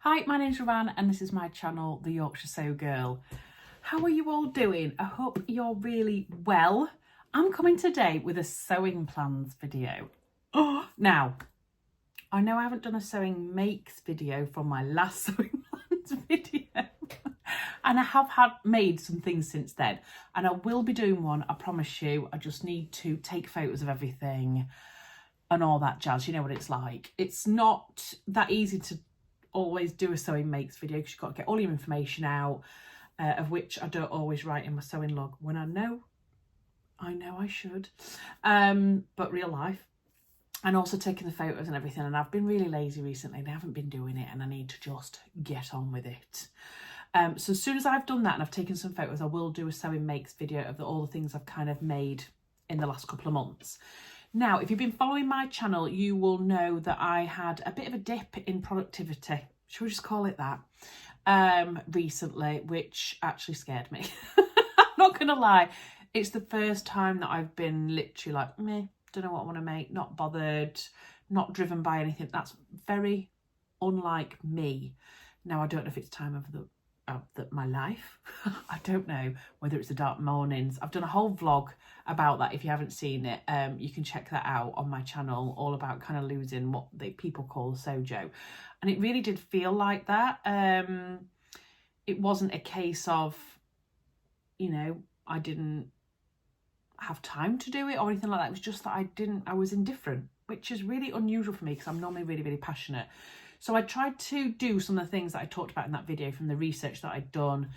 Hi, my name's Ruan and this is my channel, The Yorkshire Sew Girl. How are you all doing? I hope you're really well. I'm coming today with a sewing plans video. Now, I know I haven't done a sewing makes video from my last sewing plans video. And I have made some things since then. And I will be doing one, I promise you. I just need to take photos of everything and all that jazz. You know what it's like. It's not that easy to always do a sewing makes video because you've got to get all your information out, of which I don't always write in my sewing log when I know I should, but real life, and also taking the photos and everything. And I've been really lazy recently and I haven't been doing it, and I need to just get on with it. So as soon as I've done that and I've taken some photos, I will do a sewing makes video of all the things I've kind of made in the last couple of months. Now, if you've been following my channel, you will know that I had a bit of a dip in productivity, should we just call it that, recently, which actually scared me. I'm not going to lie. It's the first time that I've been literally like, meh, don't know what I want to make, not bothered, not driven by anything. That's very unlike me. Now, I don't know if it's time of my life. I don't know whether it's the dark mornings. I've done a whole vlog about that. If you haven't seen it, you can check that out on my channel, all about kind of losing what people call sojo. And it really did feel like that. It wasn't a case of, you know, I didn't have time to do it or anything like that. It was just that I was indifferent, which is really unusual for me because I'm normally really, really passionate. So I tried to do some of the things that I talked about in that video from the research that I'd done.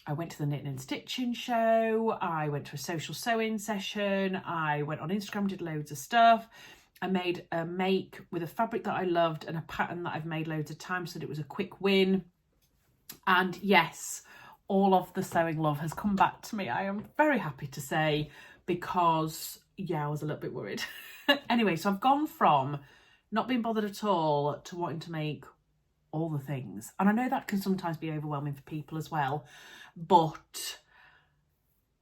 I went to the knitting and stitching show. I went to a social sewing session. I went on Instagram, did loads of stuff. I made a make with a fabric that I loved and a pattern that I've made loads of times so that it was a quick win. And yes, all of the sewing love has come back to me. I am very happy to say, because yeah, I was a little bit worried. Anyway, so I've gone from not being bothered at all to wanting to make all the things. And I know that can sometimes be overwhelming for people as well, but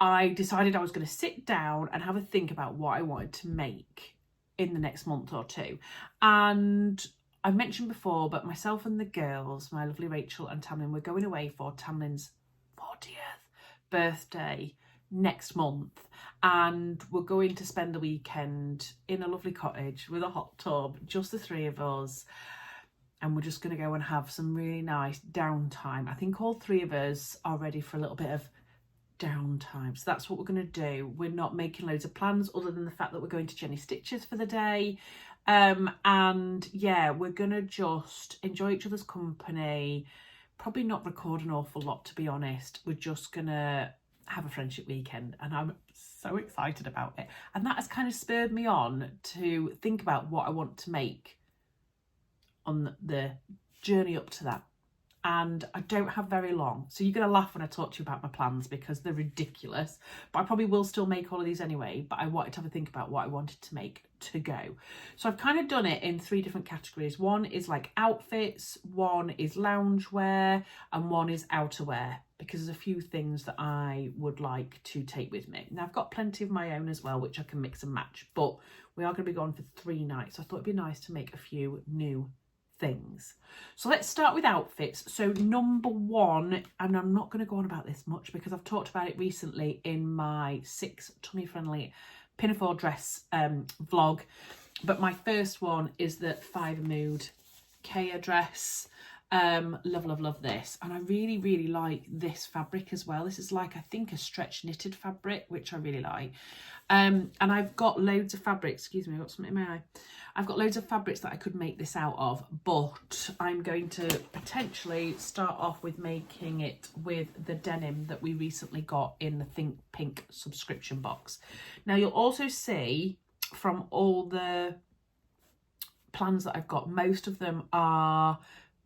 I decided I was going to sit down and have a think about what I wanted to make in the next month or two. And I've mentioned before, but myself and the girls, my lovely Rachel and Tamlin, we're going away for Tamlin's 40th birthday next month, and we're going to spend the weekend in a lovely cottage with a hot tub, just the three of us, and we're just going to go and have some really nice downtime. I think all three of us are ready for a little bit of downtime, so that's what we're going to do. We're not making loads of plans other than the fact that we're going to Jenny Stitches for the day, and yeah, we're going to just enjoy each other's company, probably not record an awful lot, to be honest. We're just going to have a friendship weekend, and I'm so excited about it. And that has kind of spurred me on to think about what I want to make on the journey up to that. And I don't have very long, so you're going to laugh when I talk to you about my plans because they're ridiculous, but I probably will still make all of these anyway. But I wanted to have a think about what I wanted to make to go. So I've kind of done it in three different categories. One is like outfits, one is loungewear, and one is outerwear, because there's a few things that I would like to take with me. Now, I've got plenty of my own as well, which I can mix and match, but we are going to be gone for 3 nights. So I thought it'd be nice to make a few new things. So let's start with outfits. So number one, and I'm not going to go on about this much because I've talked about it recently in my 6 tummy friendly Pinafore dress vlog, but my first one is the Fibre Mood Kea dress. Love this, and I really like this fabric as well. This is like, I think, a stretch knitted fabric, which I really like. And I've got loads of fabric, excuse me, I got something in my eye. I've got loads of fabrics that I could make this out of, but I'm going to potentially start off with making it with the denim that we recently got in the Think Pink subscription box. Now, you'll also see from all the plans that I've got, most of them are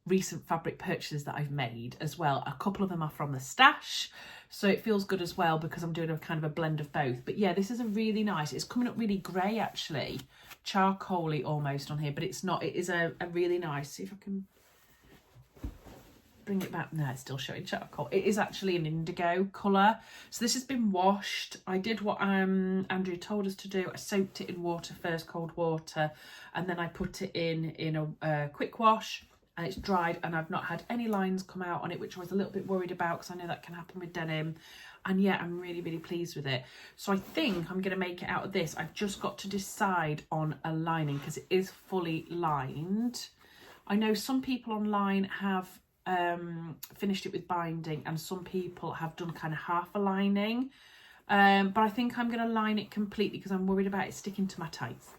recent fabric purchases that I've made as well. A couple of them are from the stash, so it feels good as well because I'm doing a kind of a blend of both. But yeah, this is a really nice, it's coming up really grey actually, charcoaly almost on here, but it's not. It is a really nice, see if I can bring it back. No, it's still showing charcoal. It is actually an indigo colour. So this has been washed. I did what Andrea told us to do. I soaked it in water first, cold water, and then I put it in a quick wash. and it's dried, and I've not had any lines come out on it, which I was a little bit worried about because I know that can happen with denim. And yeah, I'm really, really pleased with it. So I think I'm going to make it out of this. I've just got to decide on a lining because it is fully lined. I know some people online have finished it with binding, and some people have done kind of half a lining. But I think I'm going to line it completely because I'm worried about it sticking to my tights.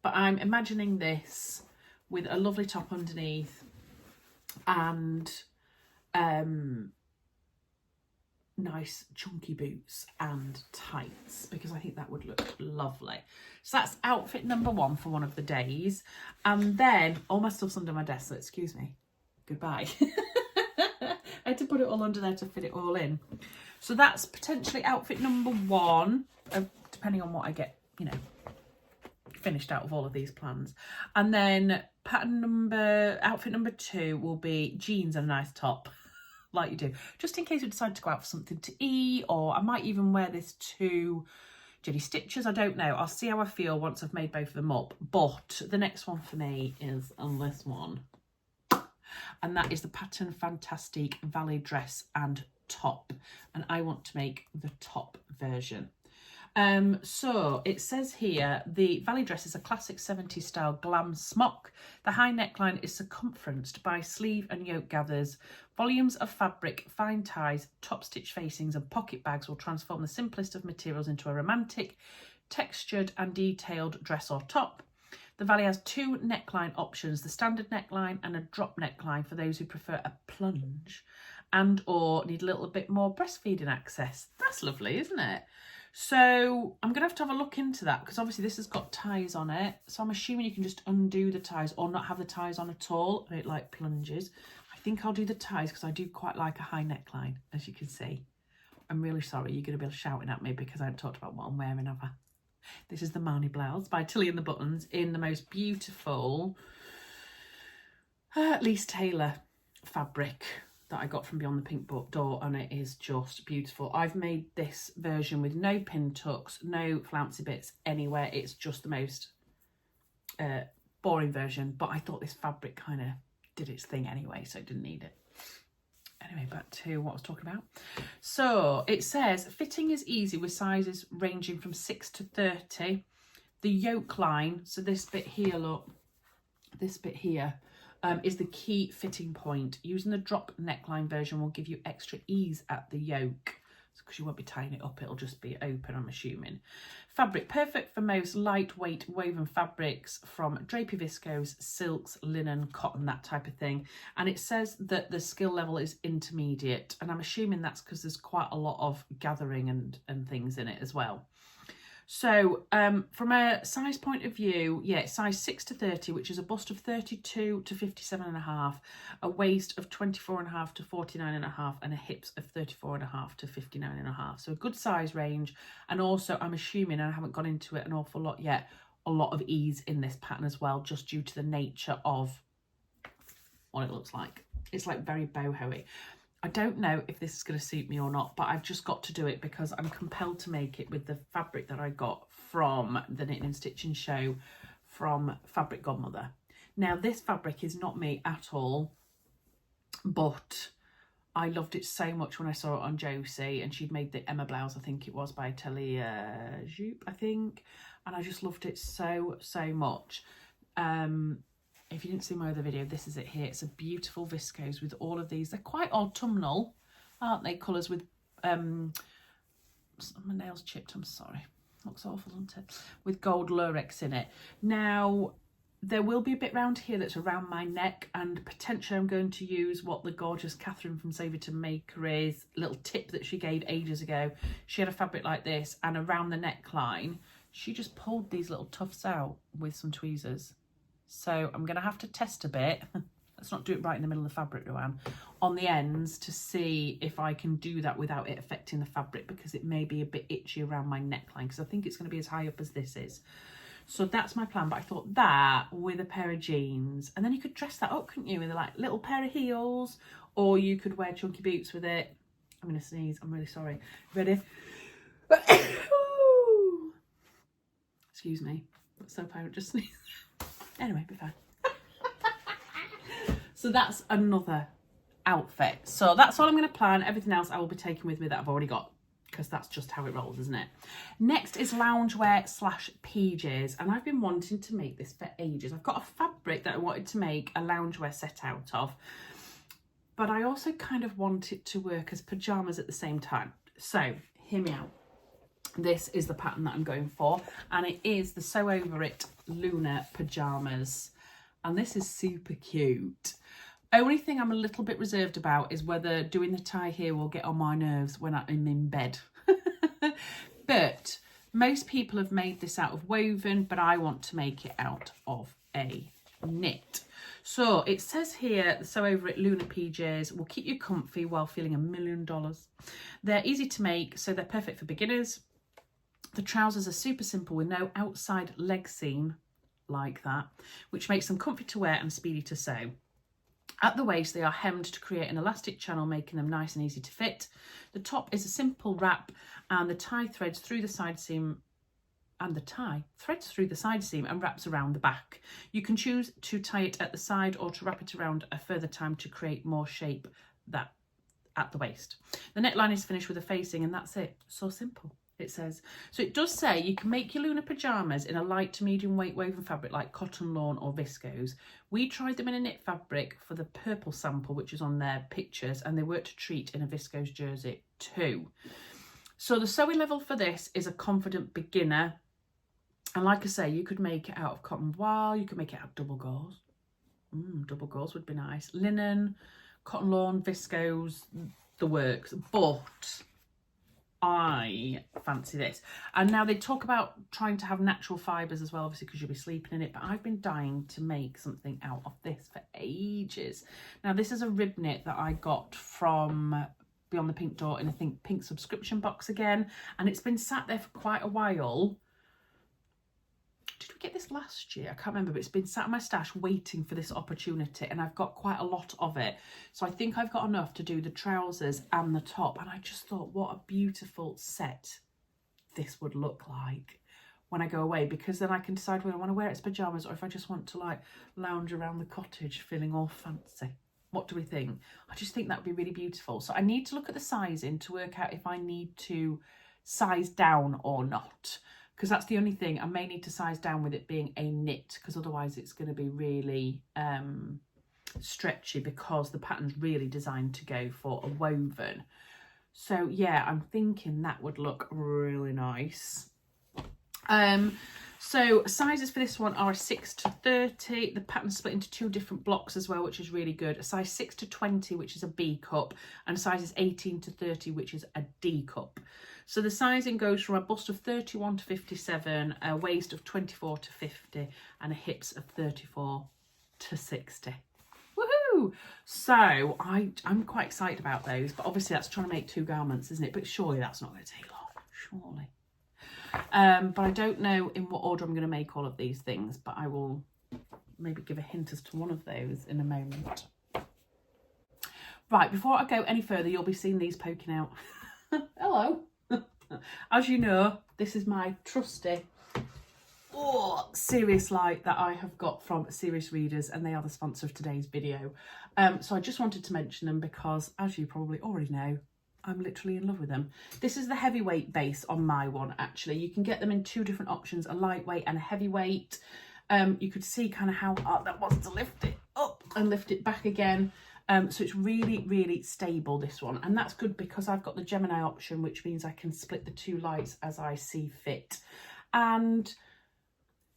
But I'm imagining this with a lovely top underneath and nice chunky boots and tights, because I think that would look lovely. So that's outfit number 1 for one of the days. And then all my stuff's under my desk, so excuse me, goodbye. I had to put it all under there to fit it all in. So that's potentially outfit number 1, depending on what I get, you know, finished out of all of these plans. And then outfit number 2 will be jeans and a nice top, like you do, just in case we decide to go out for something to eat, or I might even wear this to Jenny Stitches. I don't know. I'll see how I feel once I've made both of them up. But the next one for me is this one, and that is the pattern Fantastique Vali dress and top, and I want to make the top version. So it says here the Vali dress is a classic 70s style glam smock. The high neckline is circumferenced by sleeve and yoke gathers. Volumes of fabric, fine ties, top stitch facings and pocket bags will transform the simplest of materials into a romantic, textured and detailed dress or top. The Vali has 2 neckline options, the standard neckline and a drop neckline for those who prefer a plunge and or need a little bit more breastfeeding access. That's lovely, isn't it? So I'm going to have a look into that, because obviously this has got ties on it. So I'm assuming you can just undo the ties or not have the ties on at all. I don't like plunges. I think I'll do the ties because I do quite like a high neckline, as you can see. I'm really sorry, you're going to be shouting at me because I haven't talked about what I'm wearing, have I? This is the Marnie blouse by Tilly and the Buttons in the most beautiful Lise Taylor fabric that I got from Beyond the Pink Door, and it is just beautiful. I've made this version with no pin tucks, no flouncy bits anywhere. It's just the most boring version, but I thought this fabric kind of did its thing anyway, so it didn't need it. Anyway, back to what I was talking about. So it says fitting is easy with sizes ranging from 6 to 30. The yoke line, so this bit here, look, this bit here, is the key fitting point. Using the drop neckline version will give you extra ease at the yoke, because you won't be tying it up, it'll just be open, I'm assuming. Fabric, perfect for most lightweight woven fabrics from drapey viscose, silks, linen, cotton, that type of thing. And it says that the skill level is intermediate, and I'm assuming that's because there's quite a lot of gathering and things in it as well. So from a size point of view, yeah, size 6 to 30, which is a bust of 32 to 57.5, a waist of 24.5 to 49.5, and a hips of 34.5 to 59.5. So a good size range. And also, I'm assuming, and I haven't gone into it an awful lot yet, a lot of ease in this pattern as well, just due to the nature of what it looks like. It's like very boho-y. I don't know if this is going to suit me or not, but I've just got to do it because I'm compelled to make it with the fabric that I got from the Knitting and Stitching show from Fabric Godmother. Now, this fabric is not me at all, but I loved it so much when I saw it on Josie, and she'd made the Emma blouse, I think it was, by Atelier Jupe, I think, and I just loved it so, so much. If you didn't see my other video, this is it here. It's a beautiful viscose with all of these. They're quite autumnal, aren't they? Colours with, my nails chipped, I'm sorry. Looks awful, doesn't it? With gold lurex in it. Now, there will be a bit round here that's around my neck, and potentially I'm going to use what the gorgeous Catherine from Save It and Maker is, little tip that she gave ages ago. She had a fabric like this, and around the neckline, she just pulled these little tufts out with some tweezers. So I'm going to have to test a bit. Let's not do it right in the middle of the fabric, Ruan, on the ends to see if I can do that without it affecting the fabric, because it may be a bit itchy around my neckline, because I think it's going to be as high up as this is. So that's my plan, but I thought that with a pair of jeans, and then you could dress that up, couldn't you, with a like little pair of heels, or you could wear chunky boots with it. I'm going to sneeze, I'm really sorry. Ready? Excuse me, that's so pirate, just sneeze. Anyway, be fine. So that's another outfit. So that's all I'm going to plan. Everything else I will be taking with me that I've already got, because that's just how it rolls, isn't it? Next is loungewear / PJs, and I've been wanting to make this for ages. I've got a fabric that I wanted to make a loungewear set out of, but I also kind of want it to work as pajamas at the same time. So hear me out. This is the pattern that I'm going for, and it is the Sew Over It Lunar Pajamas, and this is super cute. Only thing I'm a little bit reserved about is whether doing the tie here will get on my nerves when I'm in bed. But most people have made this out of woven, but I want to make it out of a knit. So it says here, the Sew Over It Lunar PJs will keep you comfy while feeling $1 million. They're easy to make, so they're perfect for beginners. The trousers are super simple with no outside leg seam like that, which makes them comfy to wear and speedy to sew. At the waist, they are hemmed to create an elastic channel, making them nice and easy to fit. The top is a simple wrap, and the tie threads through the side seam, and wraps around the back. You can choose to tie it at the side or to wrap it around a further time to create more shape that at the waist. The neckline is finished with a facing, and that's it. So simple. It says. So it does say you can make your lunar pajamas in a light to medium weight woven fabric like cotton, lawn or viscose. We tried them in a knit fabric for the purple sample, which is on their pictures, and they worked a treat in a viscose jersey too. So the sewing level for this is a confident beginner, and like I say, you could make it out of cotton voile, you could make it out of double gauze. Double gauze would be nice. Linen, cotton, lawn, viscose, the works. But I fancy this. And now they talk about trying to have natural fibres as well, obviously, because you'll be sleeping in it, but I've been dying to make something out of this for ages. Now this is a rib knit that I got from Beyond the Pink Door in, I think, pink subscription box again, and it's been sat there for quite a while. Did we get this last year? I can't remember, but it's been sat in my stash waiting for this opportunity, and I've got quite a lot of it. So I think I've got enough to do the trousers and the top, and I just thought what a beautiful set this would look like when I go away, because then I can decide whether I want to wear it as pyjamas or if I just want to like lounge around the cottage feeling all fancy. What do we think? I just think that would be really beautiful. So I need to look at the sizing to work out if I need to size down or not, because that's the only thing. I may need to size down with it being a knit, because otherwise it's going to be really stretchy, because the pattern's really designed to go for a woven. So yeah, I'm thinking that would look really nice. So sizes for this one are a 6 to 30. The pattern's split into 2 different blocks as well, which is really good. A size 6 to 20, which is a B cup, and sizes 18 to 30, which is a D cup. So the sizing goes from a bust of 31 to 57, a waist of 24 to 50, and a hips of 34 to 60. Woohoo! So I'm quite excited about those, but obviously that's trying to make 2 garments, isn't it? But surely that's not going to take long, surely. But I don't know in what order I'm going to make all of these things, but I will maybe give a hint as to one of those in a moment. Right, before I go any further, you'll be seeing these poking out. Hello. As you know, this is my trusty Serious Light that I have got from Serious Readers, and they are the sponsor of today's video. So I just wanted to mention them because, as you probably already know, I'm literally in love with them. This is the heavyweight base on my one, actually. You can get them in 2 different options, a lightweight and a heavyweight. You could see kind of how hard that was to lift it up and lift it back again. So it's really, really stable, this one. And that's good because I've got the Gemini option, which means I can split the 2 lights as I see fit. And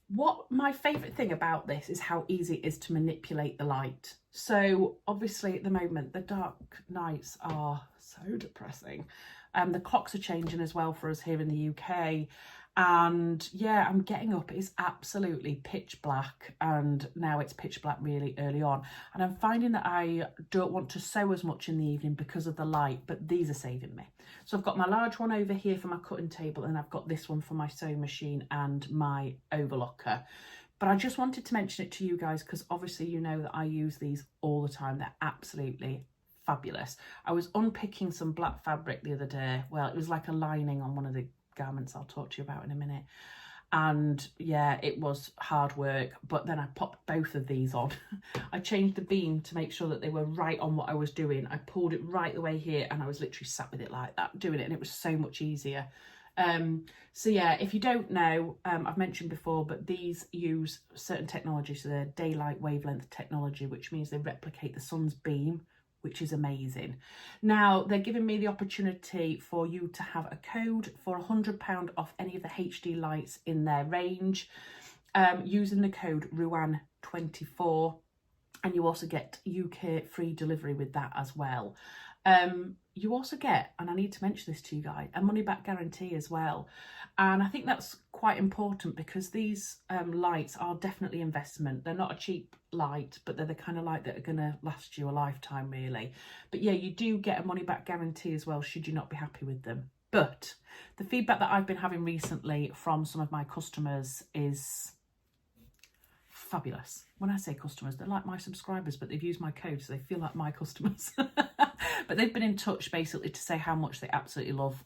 what my favourite thing about this is how easy it is to manipulate the light. So obviously at the moment, the dark nights are so depressing. The clocks are changing as well for us here in the UK. And yeah, I'm getting up, it's absolutely pitch black, and now it's pitch black really early on. And I'm finding that I don't want to sew as much in the evening because of the light, but these are saving me. So I've got my large one over here for my cutting table, and I've got this one for my sewing machine and my overlocker. But I just wanted to mention it to you guys because obviously you know that I use these all the time. They're absolutely fabulous. I was unpicking some black fabric the other day. Well, it was like a lining on one of the garments I'll talk to you about in a minute, And yeah, it was hard work, but then I popped both of these on. I changed the beam to make sure that they were right on what I was doing. I pulled it right the way here and I was literally sat with it like that doing it, and it was so much easier. So yeah, if you don't know, I've mentioned before, but these use certain technology. So they're daylight wavelength technology, which means they replicate the sun's beam, which is amazing. Now they're giving me the opportunity for you to have a code for £100 off any of the HD lights in their range, using the code Ruan24, and you also get UK free delivery with that as well. You also get, and I need to mention this to you guys, a money back guarantee as well. And I think that's quite important because these lights are definitely investment. They're not a cheap light, but they're the kind of light that are going to last you a lifetime, really. But yeah, you do get a money back guarantee as well, should you not be happy with them. But the feedback that I've been having recently from some of my customers is fabulous. When I say customers, they're like my subscribers, but they've used my code, so they feel like my customers. But they've been in touch basically to say how much they absolutely love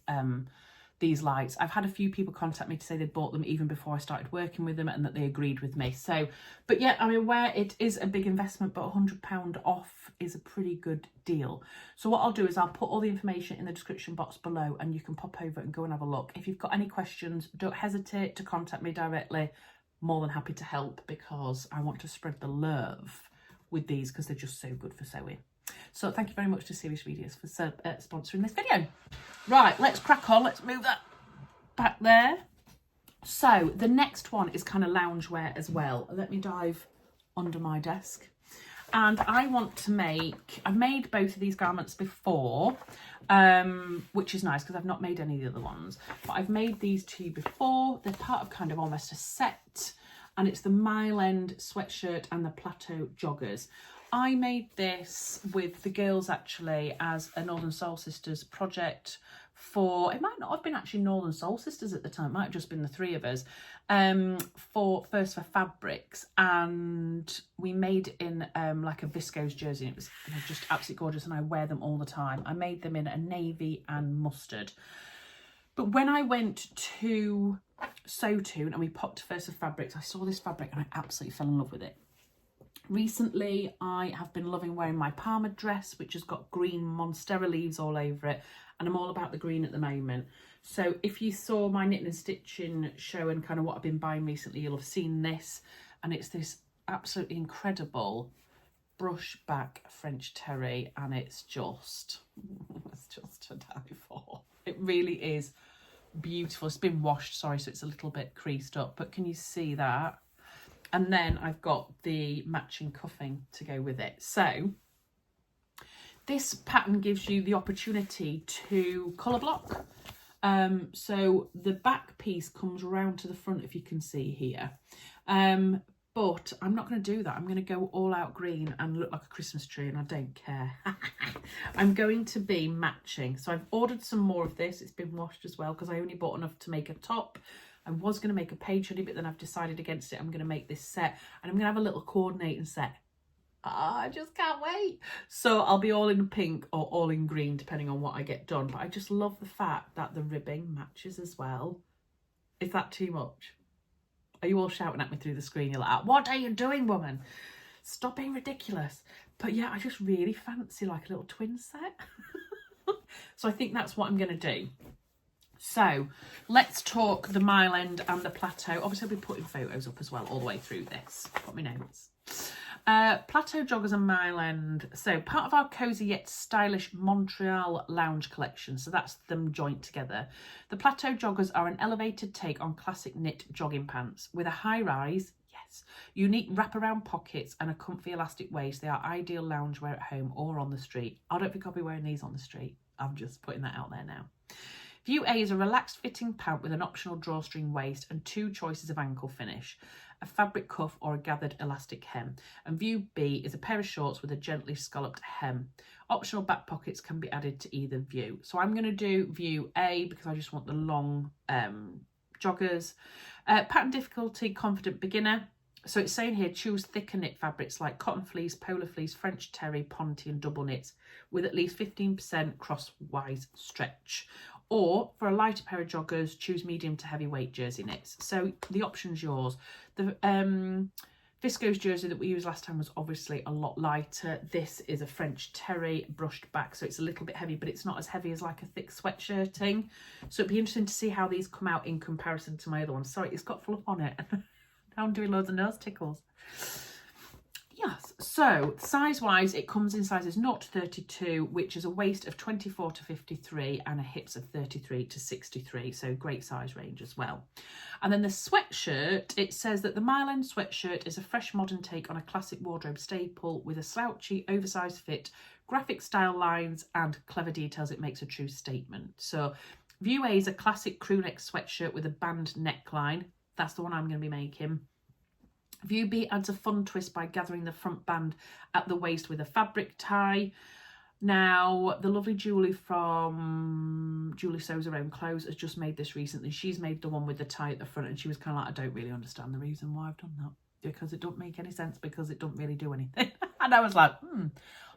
these lights. I've had a few people contact me to say they bought them even before I started working with them and that they agreed with me. So, but yeah, I'm aware it is a big investment, but £100 off is a pretty good deal. So what I'll do is I'll put all the information in the description box below and you can pop over and go and have a look. If you've got any questions, don't hesitate to contact me directly. More than happy to help because I want to spread the love with these because they're just so good for sewing. So thank you very much to Serious Videos for sponsoring this video. Right, let's crack on. Let's move that back there. So the next one is kind of loungewear as well. Let me dive under my desk. And I want to make, I've made both of these garments before, which is nice because I've not made any of the other ones. But I've made these two before. They're part of kind of almost a set. And it's the Mile End sweatshirt and the Plateau joggers. I made this with the girls actually as a Northern Soul Sisters project for, it might not have been actually Northern Soul Sisters at the time, it might have just been the three of us, for fabrics, and we made in like a viscose jersey, and it was just absolutely gorgeous, and I wear them all the time. I made them in a navy and mustard. But when I went to Sewtoon and we popped First of Fabrics, I saw this fabric and I absolutely fell in love with it. Recently, I have been loving wearing my Parma dress, which has got green Monstera leaves all over it. And I'm all about the green at the moment. So if you saw my knitting and stitching show and kind of what I've been buying recently, you'll have seen this. And it's this absolutely incredible brush back French terry. And it's just to die for. It really is beautiful. It's been washed, sorry, so it's a little bit creased up. But can you see that? And then I've got the matching cuffing to go with it. So this pattern gives you the opportunity to colour block. So the back piece comes around to the front, if you can see here. But I'm not going to do that. I'm going to go all out green and look like a Christmas tree, and I don't care. I'm going to be matching. So I've ordered some more of this. It's been washed as well because I only bought enough to make a top. I was going to make a page hoodie, but then I've decided against it. I'm going to make this set, and I'm going to have a little coordinating set. I just can't wait. So I'll be all in pink or all in green, depending on what I get done. But I just love the fact that the ribbing matches as well. Is that too much? Are you all shouting at me through the screen? You're like, what are you doing, woman? Stop being ridiculous. But yeah, I just really fancy like a little twin set. So I think that's what I'm going to do. So let's talk the Mile End and the Plateau. Obviously I'll be putting photos up as well all the way through this. Got my notes. Plateau joggers and Mile End. So part of our cosy yet stylish Montreal lounge collection. So that's them joined together. The Plateau joggers are an elevated take on classic knit jogging pants with a high rise, yes, unique wraparound pockets and a comfy elastic waist. They are ideal loungewear at home or on the street. I don't think I'll be wearing these on the street. I'm just putting that out there now. View A is a relaxed fitting pant with an optional drawstring waist and two choices of ankle finish, a fabric cuff or a gathered elastic hem. And view B is a pair of shorts with a gently scalloped hem. Optional back pockets can be added to either view. So I'm going to do view A because I just want the long joggers. Pattern difficulty, confident beginner. So it's saying here, choose thicker knit fabrics like cotton fleece, polar fleece, French terry, ponte and double knits with at least 15% crosswise stretch. Or for a lighter pair of joggers, choose medium to heavyweight jersey knits. So the option's yours. The viscose jersey that we used last time was obviously a lot lighter. This is a French terry brushed back, so it's a little bit heavy, but it's not as heavy as like a thick sweatshirting. So it'd be interesting to see how these come out in comparison to my other one. Sorry, it's got fluff on it. Now I'm doing loads of nose tickles. Yes, so size-wise, it comes in sizes 0 to 32, which is a waist of 24 to 53 and a hips of 33 to 63, so great size range as well. And then the sweatshirt, it says that the Mile End sweatshirt is a fresh modern take on a classic wardrobe staple with a slouchy, oversized fit, graphic style lines and clever details. It makes a true statement. So View A is a classic crew neck sweatshirt with a band neckline. That's the one I'm going to be making. View B adds a fun twist by gathering the front band at the waist with a fabric tie. Now, the lovely Julie from Julie Sews Her Own Clothes has just made this recently. She's made the one with the tie at the front, and she was kind of like, I don't really understand the reason why I've done that, because it don't make any sense, because it don't really do anything. And I was like,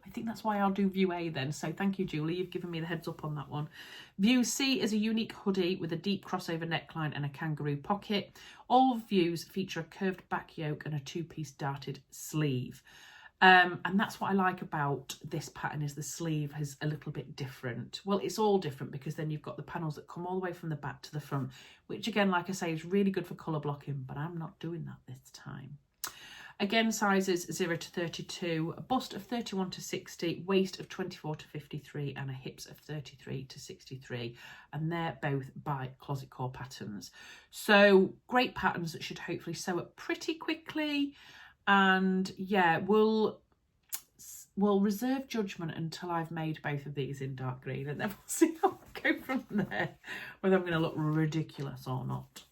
I think that's why I'll do View A then. So thank you, Julie. You've given me the heads up on that one. View C is a unique hoodie with a deep crossover neckline and a kangaroo pocket. All views feature a curved back yoke and a two-piece darted sleeve. And that's what I like about this pattern, is the sleeve is a little bit different. Well, it's all different because then you've got the panels that come all the way from the back to the front, which again, like I say, is really good for colour blocking, but I'm not doing that this time. Again, sizes 0 to 32, a bust of 31 to 60, waist of 24 to 53 and a hips of 33 to 63. And they're both by Closet Core Patterns. So great patterns that should hopefully sew up pretty quickly. And yeah, we'll reserve judgment until I've made both of these in dark green, and then we'll see how we go from there, whether I'm going to look ridiculous or not.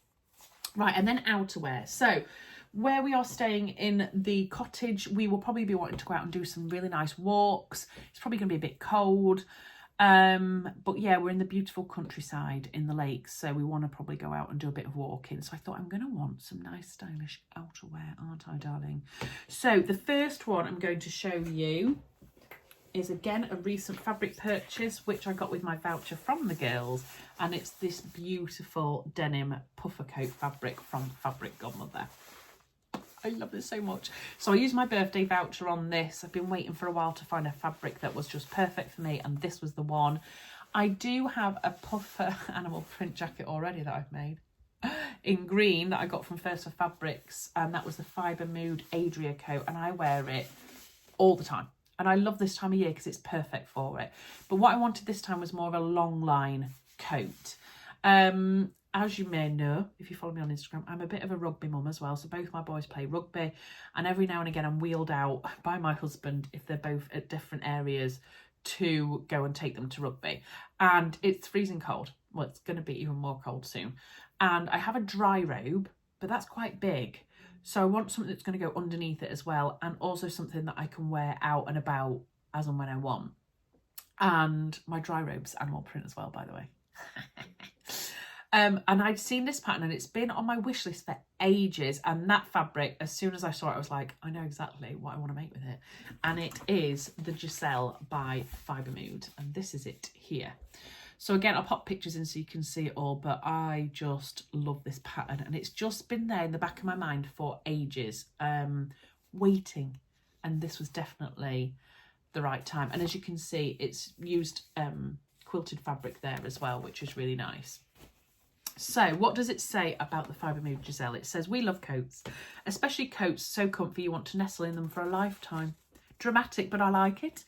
Right, and then outerwear. So where we are staying in the cottage, we will probably be wanting to go out and do some really nice walks. It's probably going to be a bit cold. But yeah, we're in the beautiful countryside in the lakes, so we want to probably go out and do a bit of walking. So I thought I'm going to want some nice stylish outerwear, aren't I, darling? So the first one I'm going to show you is again a recent fabric purchase, which I got with my voucher from the girls, and it's this beautiful denim puffer coat fabric from Fabric Godmother. I love this so much. So I used my birthday voucher on this. I've been waiting for a while to find a fabric that was just perfect for me, and this was the one. I do have a puffer animal print jacket already that I've made in green that I got from First for Fabrics, and that was the Fibre Mood Adria coat, and I wear it all the time. And I love this time of year because it's perfect for it. But what I wanted this time was more of a long line coat. As you may know, if you follow me on Instagram, I'm a bit of a rugby mum as well. So both my boys play rugby, and every now and again I'm wheeled out by my husband if they're both at different areas to go and take them to rugby. And it's freezing cold. Well, it's going to be even more cold soon. And I have a dry robe, but that's quite big. So I want something that's going to go underneath it as well, and also something that I can wear out and about as and when I want. And my dry robe's animal print as well, by the way. And I'd seen this pattern and it's been on my wish list for ages, and that fabric, as soon as I saw it, I was like, I know exactly what I want to make with it. And it is the Giselle by Fibre Mood, and this is it here. So again, I'll pop pictures in so you can see it all, but I just love this pattern, and it's just been there in the back of my mind for ages, waiting, and this was definitely the right time. And as you can see, it's used quilted fabric there as well, which is really nice. So what does it say about the Fibre Mood Giselle? It says, we love coats, especially coats so comfy you want to nestle in them for a lifetime. Dramatic, but I like it.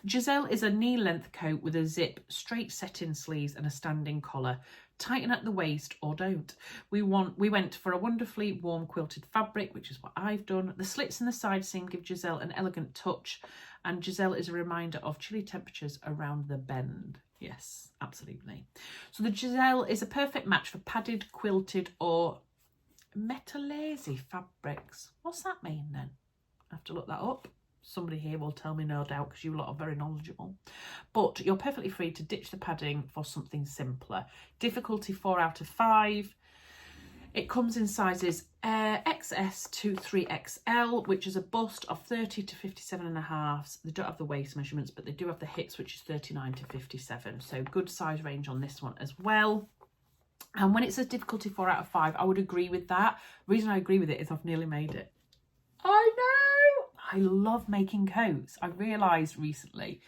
Giselle is a knee-length coat with a zip, straight set-in sleeves and a standing collar. Tighten at the waist or don't. We went for a wonderfully warm quilted fabric, which is what I've done. The slits in the side seam give Giselle an elegant touch, and Giselle is a reminder of chilly temperatures around the bend. Yes, absolutely. So the Giselle is a perfect match for padded, quilted or metallese fabrics. What's that mean then? I have to look that up. Somebody here will tell me, no doubt, because you lot are very knowledgeable. But you're perfectly free to ditch the padding for something simpler. Difficulty 4 out of 5. It comes in sizes XS to 3XL, which is a bust of 30 to 57.5. They don't have the waist measurements, but they do have the hips, which is 39 to 57. So good size range on this one as well. And when it says difficulty 4 out of 5, I would agree with that. The reason I agree with it is I've nearly made it. I know! I love making coats. I realised recently,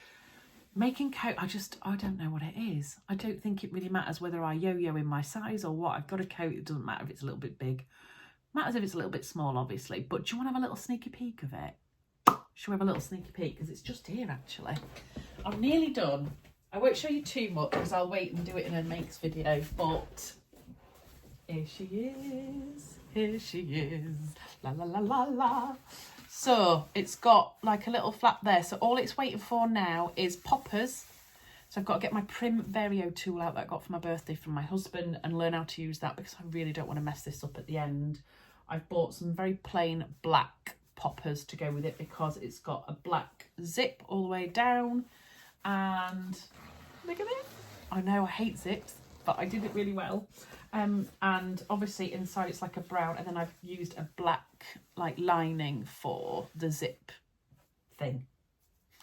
making coat, I don't know what it is. I don't think it really matters whether I yo-yo in my size or what. I've got a coat, it doesn't matter if it's a little bit big. Matters if it's a little bit small, obviously. But do you want to have a little sneaky peek of it? Should we have a little sneaky peek? Because it's just here, actually. I'm nearly done. I won't show you too much because I'll wait and do it in a makes video. But here she is. Here she is. La, la, la, la, la. So it's got like a little flap there. So all it's waiting for now is poppers. So I've got to get my Prim Vario tool out that I got for my birthday from my husband and learn how to use that because I really don't want to mess this up at the end. I've bought some very plain black poppers to go with it because it's got a black zip all the way down. And look at it. I know I hate zips, but I did it really well. And obviously inside it's like a brown, and then I've used a black like lining for the zip thing.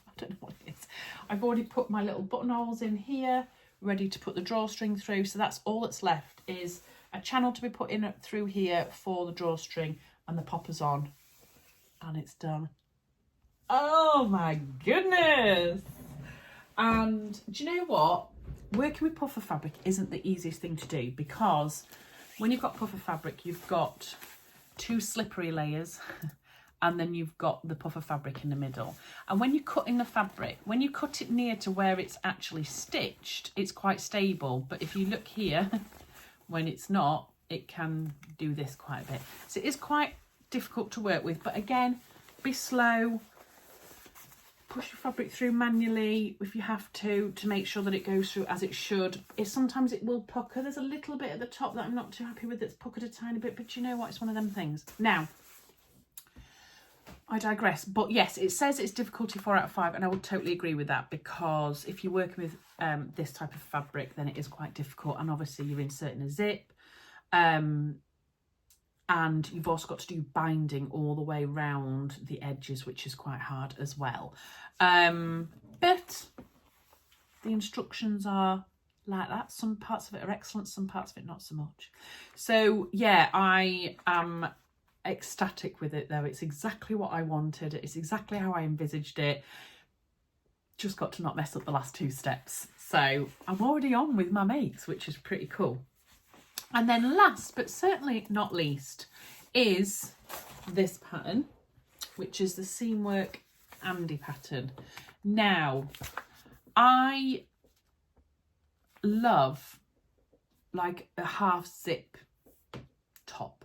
I don't know what it is. I've already put my little buttonholes in here, ready to put the drawstring through. So that's all that's left is a channel to be put in through here for the drawstring and the poppers on, and it's done. Oh my goodness. And do you know what? Working with puffer fabric isn't the easiest thing to do because when you've got puffer fabric, you've got 2 slippery layers and then you've got the puffer fabric in the middle. And when you're cutting the fabric, when you cut it near to where it's actually stitched, it's quite stable. But if you look here, when it's not, it can do this quite a bit. So it is quite difficult to work with. But again, be slow. Push your fabric through manually if you have to make sure that it goes through as it should. Sometimes it will pucker. There's a little bit at the top that I'm not too happy with that's puckered a tiny bit, but you know what? It's one of them things. Now, I digress. But yes, it says it's difficulty 4 out of 5, and I would totally agree with that because if you're working with this type of fabric, then it is quite difficult. And obviously you're inserting a zip. And you've also got to do binding all the way round the edges, which is quite hard as well. But the instructions are like that. Some parts of it are excellent, some parts of it not so much. So yeah, I am ecstatic with it though. It's exactly what I wanted. It's exactly how I envisaged it. Just got to not mess up the last 2 steps. So I'm already on with my makes, which is pretty cool. And then last, but certainly not least, is this pattern, which is the Seamwork Andi pattern. Now, I love like a half zip top.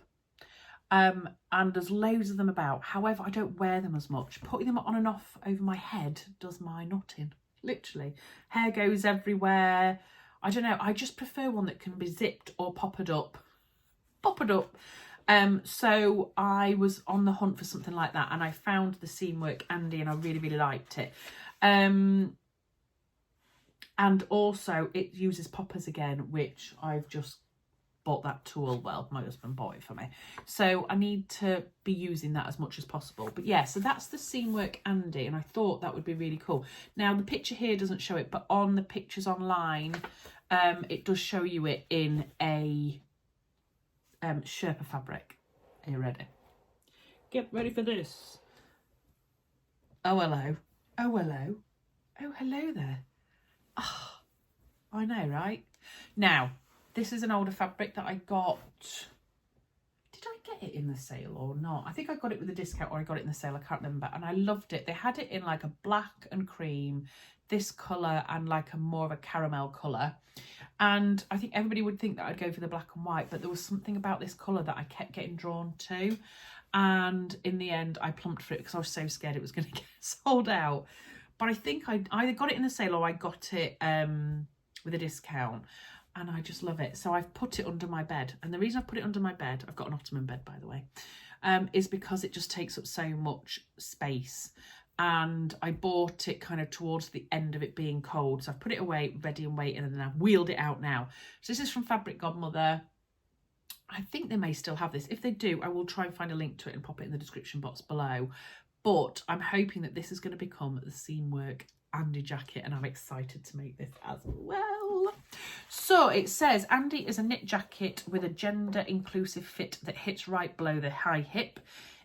And there's loads of them about. However, I don't wear them as much. Putting them on and off over my head does my nutting, literally. Hair goes everywhere. I don't know, I just prefer one that can be zipped or poppered up. So I was on the hunt for something like that and I found the Seamwork Andi and I really, really liked it. And also it uses poppers again, which I've just bought that tool. Well, my husband bought it for me. So I need to be using that as much as possible. But yeah, so that's the Seamwork Andi and I thought that would be really cool. Now the picture here doesn't show it, but on the pictures online, it does show you it in a Sherpa fabric. Are you ready? Get ready for this. Oh, hello. Oh, hello. Oh, hello there. Oh, I know, right? Now, this is an older fabric that I got. Did I get it in the sale or not? I think I got it with a discount or I got it in the sale. I can't remember. And I loved it. They had it in like a black and cream, this colour and like a more of a caramel colour. And I think everybody would think that I'd go for the black and white, but there was something about this colour that I kept getting drawn to. And in the end, I plumped for it because I was so scared it was going to get sold out. But I think I either got it in the sale or I got it with a discount. And I just love it. So I've put it under my bed. And the reason I've put it under my bed, I've got an ottoman bed, by the way, is because it just takes up so much space. And I bought it kind of towards the end of it being cold. So I've put it away, ready and waiting, and then I've wheeled it out now. So this is from Fabric Godmother. I think they may still have this. If they do, I will try and find a link to it and pop it in the description box below. But I'm hoping that this is going to become the Seamwork Andi jacket, and I'm excited to make this as well. So it says Andi is a knit jacket with a gender inclusive fit that hits right below the high hip.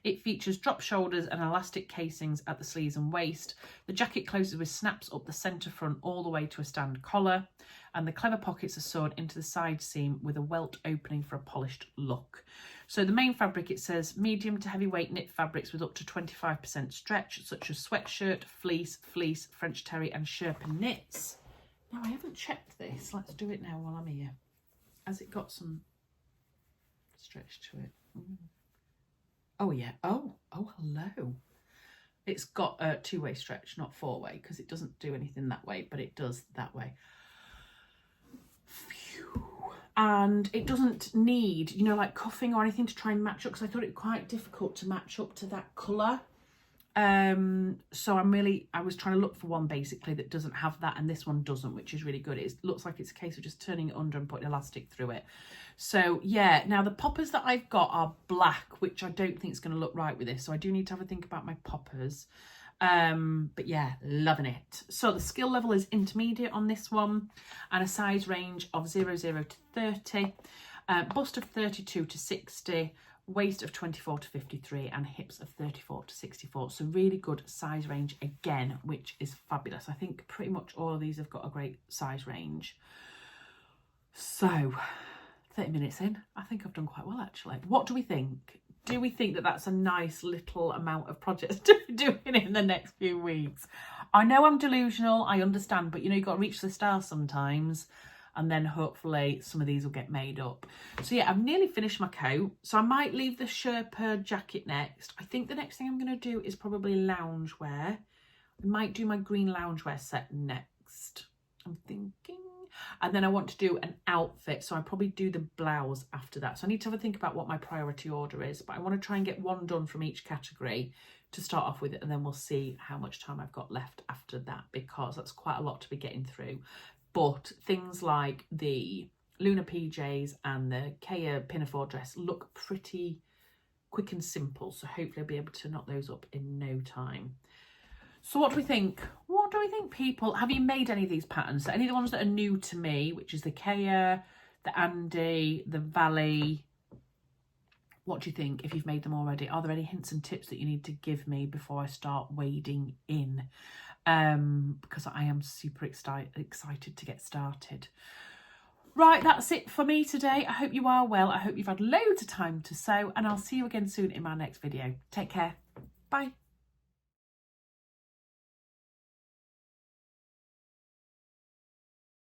It features drop shoulders and elastic casings at the sleeves and waist. The jacket closes with snaps up the centre front all the way to a stand collar, and the clever pockets are sewn into the side seam with a welt opening for a polished look. So the main fabric, it says medium to heavyweight knit fabrics with up to 25% stretch, such as sweatshirt, fleece, French terry and Sherpa knits. Now, I haven't checked this. Let's do it now while I'm here. Has it got some stretch to it? Oh, yeah. Oh, hello. It's got a two-way stretch, not four-way, because it doesn't do anything that way, but it does that way. Phew. And it doesn't need, you know, like cuffing or anything to try and match up, because I thought it was quite difficult to match up to that colour. So I was trying to look for one basically that doesn't have that, and this one doesn't, which is really good. It looks like it's a case of just turning it under and putting elastic through it. So yeah, now the poppers that I've got are black, which I don't think is going to look right with this, so I do need to have a think about my poppers. But yeah, loving it. So the skill level is intermediate on this one, and a size range of 00 to 30, bust of 32 to 60, waist of 24 to 53, and hips of 34 to 64. So really good size range again, which is fabulous. I think pretty much all of these have got a great size range. So 30 minutes in, I think I've done quite well actually. What do we think? Do we think that that's a nice little amount of projects to be doing in the next few weeks? I know I'm delusional, I understand, but you know, you've got to reach the stars sometimes, and then hopefully some of these will get made up. So yeah, I've nearly finished my coat, so I might leave the Sherpa jacket next. I think the next thing I'm going to do is probably loungewear. I might do my green loungewear set next, I'm thinking. And then I want to do an outfit, so I'll probably do the blouse after that. So I need to have a think about what my priority order is, but I want to try and get one done from each category to start off with, and then we'll see how much time I've got left after that, because that's quite a lot to be getting through. But things like the Luna PJs and the Kea Pinafore dress look pretty quick and simple, so hopefully I'll be able to knock those up in no time. So what do we think? What do we think, people? Have you made any of these patterns? So any of the ones that are new to me, which is the Kea, the Andi, the Vali. What do you think, if you've made them already? Are there any hints and tips that you need to give me before I start wading in? Because I am super excited to get started. Right, that's it for me today. I hope you are well. I hope you've had loads of time to sew, and I'll see you again soon in my next video. Take care. Bye.